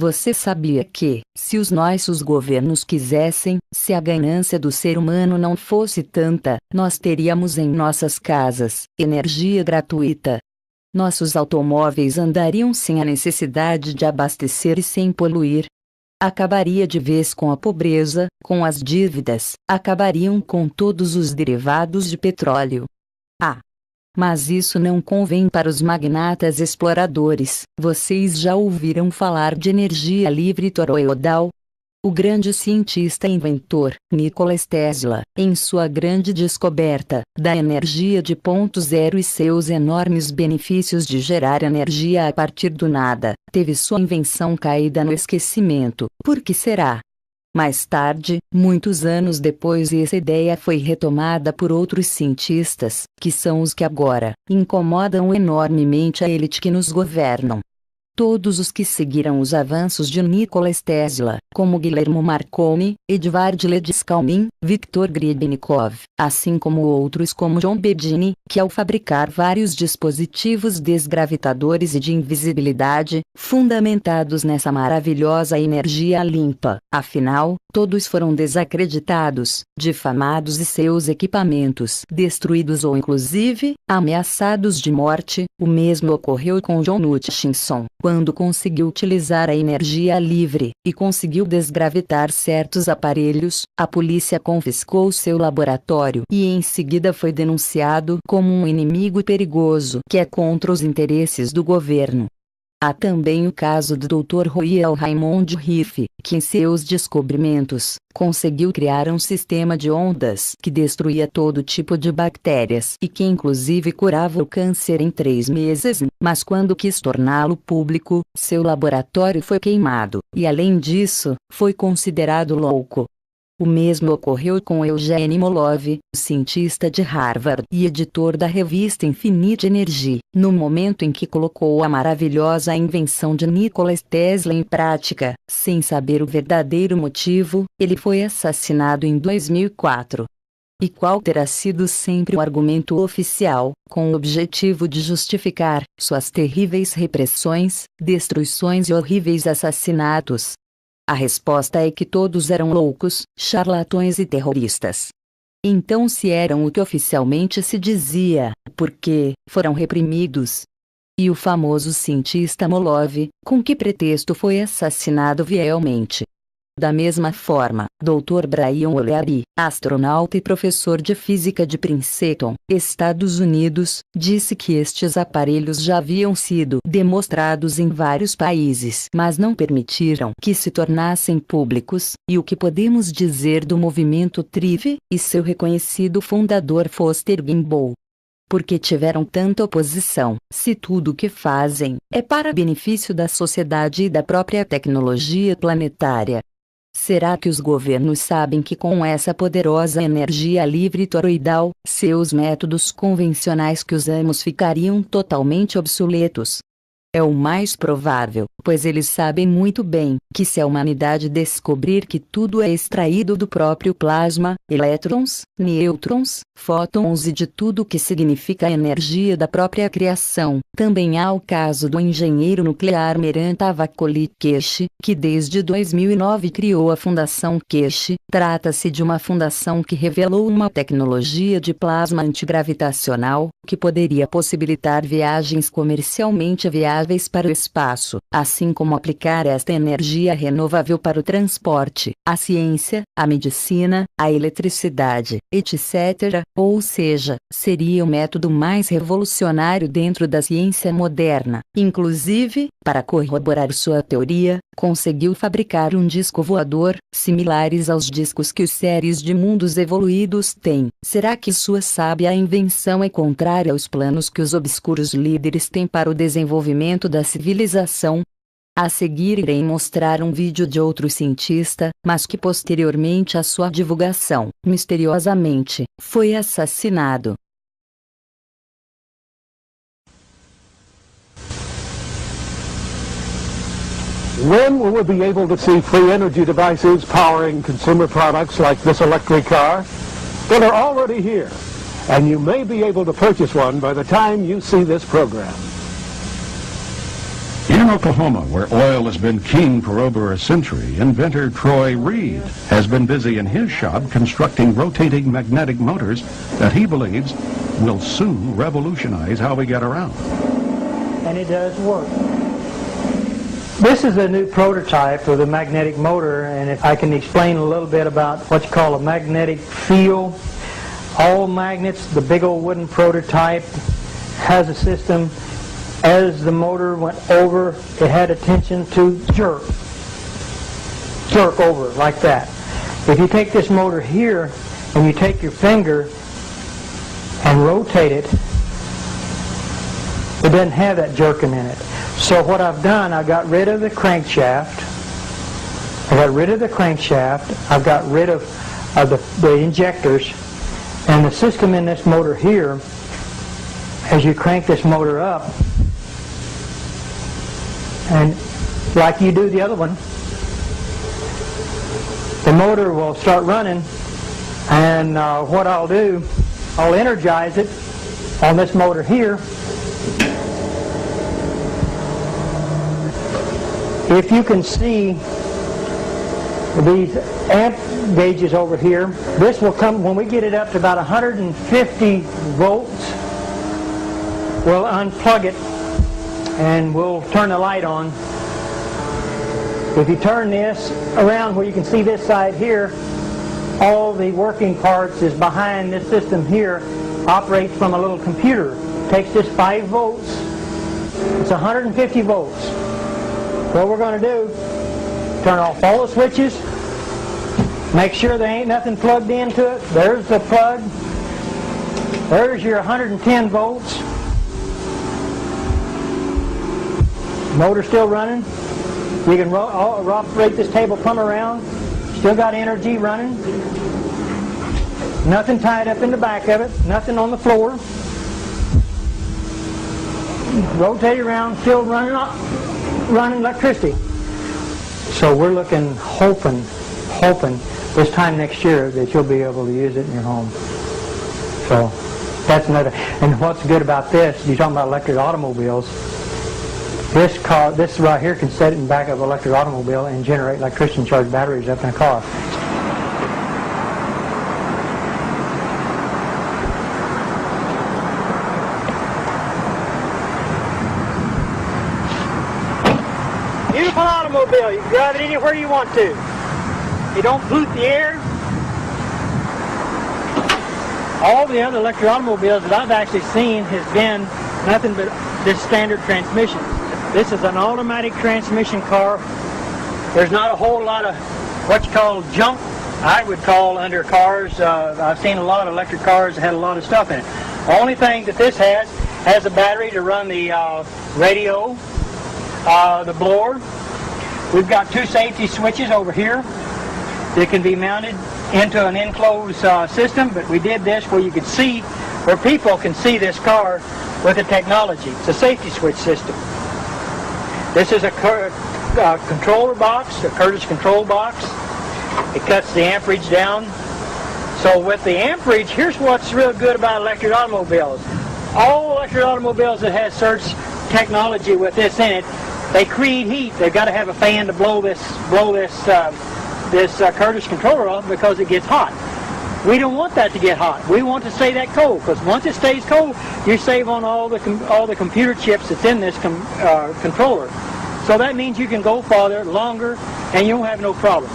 Você sabia que, se os nossos governos quisessem, se a ganância do ser humano não fosse tanta, nós teríamos em nossas casas energia gratuita? Nossos automóveis andariam sem a necessidade de abastecer e sem poluir. Acabaria de vez com a pobreza, com as dívidas, acabariam com todos os derivados de petróleo. Mas isso não convém para os magnatas exploradores. Vocês já ouviram falar de energia livre toroidal? O grande cientista e inventor, Nikola Tesla, em sua grande descoberta da energia de ponto zero e seus enormes benefícios de gerar energia a partir do nada, teve sua invenção caída no esquecimento. Por que será? Mais tarde, muitos anos depois, essa ideia foi retomada por outros cientistas, que são os que agora incomodam enormemente a elite que nos governam. Todos os que seguiram os avanços de Nikola Tesla, como Guillermo Marconi, Edvard Ledskaumin, Viktor Grebennikov, assim como outros como John Bedini, que ao fabricar vários dispositivos desgravitadores e de invisibilidade, fundamentados nessa maravilhosa energia limpa, afinal, todos foram desacreditados, difamados e seus equipamentos destruídos ou inclusive, ameaçados de morte. O mesmo ocorreu com John Hutchinson, quando conseguiu utilizar a energia livre, e conseguiu desgravitar certos aparelhos, a polícia confiscou seu laboratório e em seguida foi denunciado como um inimigo perigoso que é contra os interesses do governo. Há também o caso do Dr. Royal Raymond Rife, que em seus descobrimentos, conseguiu criar um sistema de ondas que destruía todo tipo de bactérias e que inclusive curava o câncer em 3 meses, mas quando quis torná-lo público, seu laboratório foi queimado, e além disso, foi considerado louco. O mesmo ocorreu com Eugene Molov, cientista de Harvard e editor da revista Infinite Energy. No momento em que colocou a maravilhosa invenção de Nikola Tesla em prática, sem saber o verdadeiro motivo, ele foi assassinado em 2004. E qual terá sido sempre o argumento oficial, com o objetivo de justificar suas terríveis repressões, destruições e horríveis assassinatos? A resposta é que todos eram loucos, charlatões e terroristas. Então, se eram o que oficialmente se dizia, por que foram reprimidos? E o famoso cientista Molov, com que pretexto foi assassinado vielmente? Da mesma forma, Dr. Brian O'Leary, astronauta e professor de física de Princeton, Estados Unidos, disse que estes aparelhos já haviam sido demonstrados em vários países, mas não permitiram que se tornassem públicos. E o que podemos dizer do movimento TRIV e seu reconhecido fundador Foster Gimbel? Por que tiveram tanta oposição, se tudo o que fazem é para benefício da sociedade e da própria tecnologia planetária? Será que os governos sabem que com essa poderosa energia livre toroidal, seus métodos convencionais que usamos ficariam totalmente obsoletos? É o mais provável, pois eles sabem muito bem que se a humanidade descobrir que tudo é extraído do próprio plasma, elétrons, nêutrons, fótons e de tudo o que significa a energia da própria criação, também há o caso do engenheiro nuclear Meran Tavakoli Keshe, que desde 2009 criou a Fundação Keshe. Trata-se de uma fundação que revelou uma tecnologia de plasma antigravitacional, que poderia possibilitar viagens comercialmente viáveis para o espaço, assim como aplicar esta energia renovável para o transporte, a ciência, a medicina, a eletricidade, etc. Ou seja, seria o método mais revolucionário dentro da ciência moderna. Inclusive, para corroborar sua teoria, conseguiu fabricar um disco voador, similares aos discos que os seres de mundos evoluídos têm. Será que sua sábia invenção é contrária aos planos que os obscuros líderes têm para o desenvolvimento da civilização? A seguir irei mostrar um vídeo de outro cientista, mas que posteriormente à sua divulgação, misteriosamente, foi assassinado. When will we be able to see free energy devices powering consumer products like this electric car? Well, they're already here, and you may be able to purchase one by the time you see this program. In Oklahoma, where oil has been king for over a century, inventor Troy Reed has been busy in his shop constructing rotating magnetic motors that he believes will soon revolutionize how we get around. And it does work. This is a new prototype of the magnetic motor, and if I can explain a little bit about what you call a magnetic field. All magnets, the big old wooden prototype, has a system. As the motor went over, it had a tension to jerk over like that. If you take this motor here and you take your finger and rotate it, it doesn't have that jerking in it. So what I've done, I got rid of the crankshaft. I've got rid of the injectors, and the system in this motor here, as you crank this motor up, and like you do the other one, the motor will start running, and what I'll do, I'll energize it on this motor here. If you can see these amp gauges over here, this will come, when we get it up to about 150 volts, we'll unplug it and we'll turn the light on. If you turn this around where you can see this side here, all the working parts is behind this system here, operates from a little computer. Takes this 5 volts, it's 150 volts. What we're going to do, turn off all the switches, make sure there ain't nothing plugged into it. There's the plug. There's your 110 volts. Motor still running. You can operate this table plumb around. Still got energy running. Nothing tied up in the back of it. Nothing on the floor. Rotate around, still running electricity. So we're looking, hoping this time next year that you'll be able to use it in your home. So that's another. And what's good about this, you're talking about electric automobiles, this right here can set it in the back of an electric automobile and generate electricity and charge batteries up in a car. Beautiful automobile. You can drive it anywhere you want to. You don't pollute the air. All the other electric automobiles that I've actually seen has been nothing but this standard transmission. This is an automatic transmission car. There's not a whole lot of what you call junk, I would call, under cars. I've seen a lot of electric cars that had a lot of stuff in it. The only thing that this has a battery to run the radio, the blower. We've got 2 safety switches over here that can be mounted into an enclosed system, but we did this where you could see, where people can see this car with the technology. It's a safety switch system. This is a controller box, a Curtis control box. It cuts the amperage down. So with the amperage, here's what's real good about electric automobiles. All electric automobiles that have such technology with this in it, they create heat. They've got to have a fan to blow this Curtis controller off because it gets hot. We don't want that to get hot. We want to stay that cold, because once it stays cold, you save on all the computer chips that's in this controller. So that means you can go farther, longer, and you won't have no problems.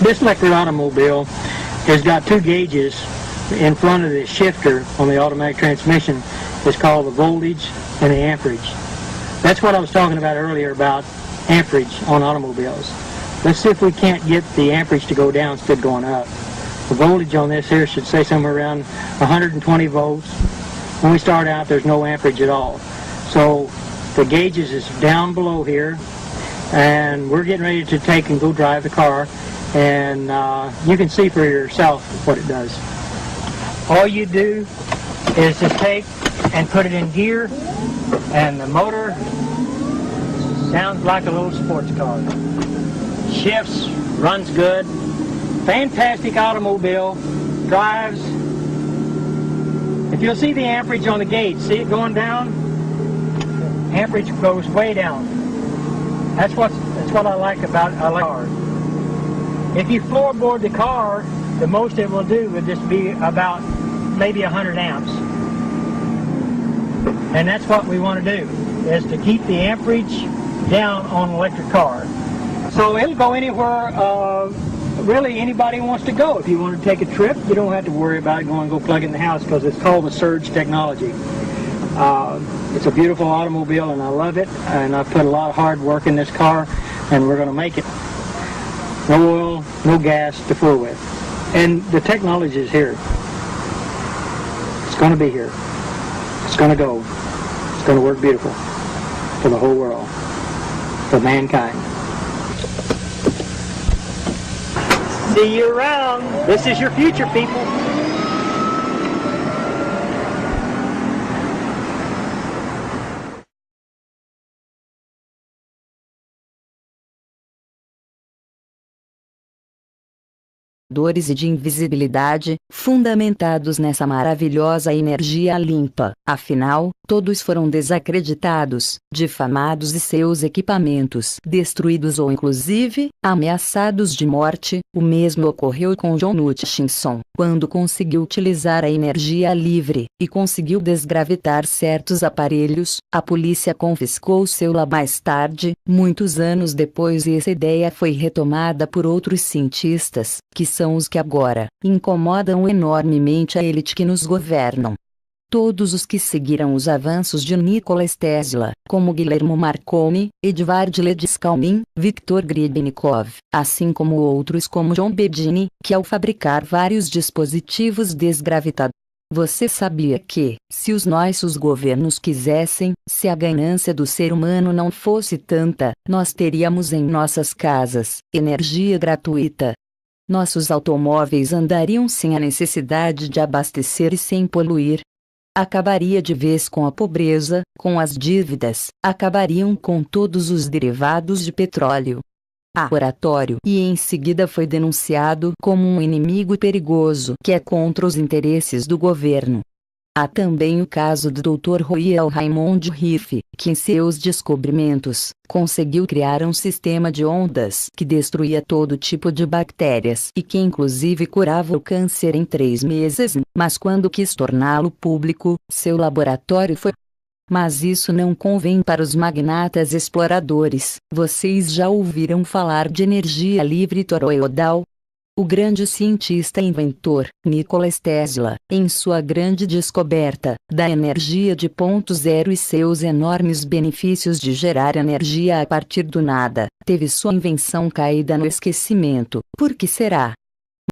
This electric automobile has got 2 gauges in front of the shifter on the automatic transmission. It's called the voltage and the amperage. That's what I was talking about earlier about amperage on automobiles. Let's see if we can't get the amperage to go down instead of going up. The voltage on this here should say somewhere around 120 volts. When we start out, there's no amperage at all. So the gauges is down below here, and we're getting ready to take and go drive the car, and you can see for yourself what it does. All you do is just take and put it in gear, and the motor sounds like a little sports car. shifts, runs good. Fantastic automobile, drives. If you'll see the amperage on the gauge, see it going down? Amperage goes way down. That's what I like about a car. If you floorboard the car, the most it will do would just be about maybe 100 amps. And that's what we want to do, is to keep the amperage down on an electric car. So it'll go anywhere really anybody wants to go. If you want to take a trip, you don't have to worry about going go plug in the house, because it's called the Surge technology. It's a beautiful automobile and I love it, and I've put a lot of hard work in this car, and we're going to make it. No oil, no gas to fool with. And the technology is here. It's going to be here. It's going to go. It's going to work beautiful for the whole world, for mankind. See you around. This is your future, people. E de invisibilidade, fundamentados nessa maravilhosa energia limpa. Afinal, todos foram desacreditados, difamados e seus equipamentos destruídos ou inclusive, ameaçados de morte. O mesmo ocorreu com John Hutchinson, quando conseguiu utilizar a energia livre, e conseguiu desgravitar certos aparelhos. A polícia confiscou seu lab mais tarde, muitos anos depois, e essa ideia foi retomada por outros cientistas, que são os que agora incomodam enormemente a elite que nos governam. Todos os que seguiram os avanços de Nikola Tesla, como Guillermo Marconi, Edvard Ledskaumin, Viktor Grebennikov, assim como outros como John Bedini, que ao fabricar vários dispositivos desgravitadores. Você sabia que, se os nossos governos quisessem, se a ganância do ser humano não fosse tanta, nós teríamos em nossas casas energia gratuita? Nossos automóveis andariam sem a necessidade de abastecer e sem poluir. Acabaria de vez com a pobreza, com as dívidas, acabariam com todos os derivados de petróleo. Laboratório, e em seguida foi denunciado como um inimigo perigoso que é contra os interesses do governo. Há também o caso do Dr. Royal Raymond Rife, que em seus descobrimentos, conseguiu criar um sistema de ondas que destruía todo tipo de bactérias e que inclusive curava o câncer em 3 meses, mas quando quis torná-lo público, seu laboratório foi... Mas isso não convém para os magnatas exploradores. Vocês já ouviram falar de energia livre toroidal? O grande cientista e inventor, Nikola Tesla, em sua grande descoberta da energia de ponto zero e seus enormes benefícios de gerar energia a partir do nada, teve sua invenção caída no esquecimento. Por que será?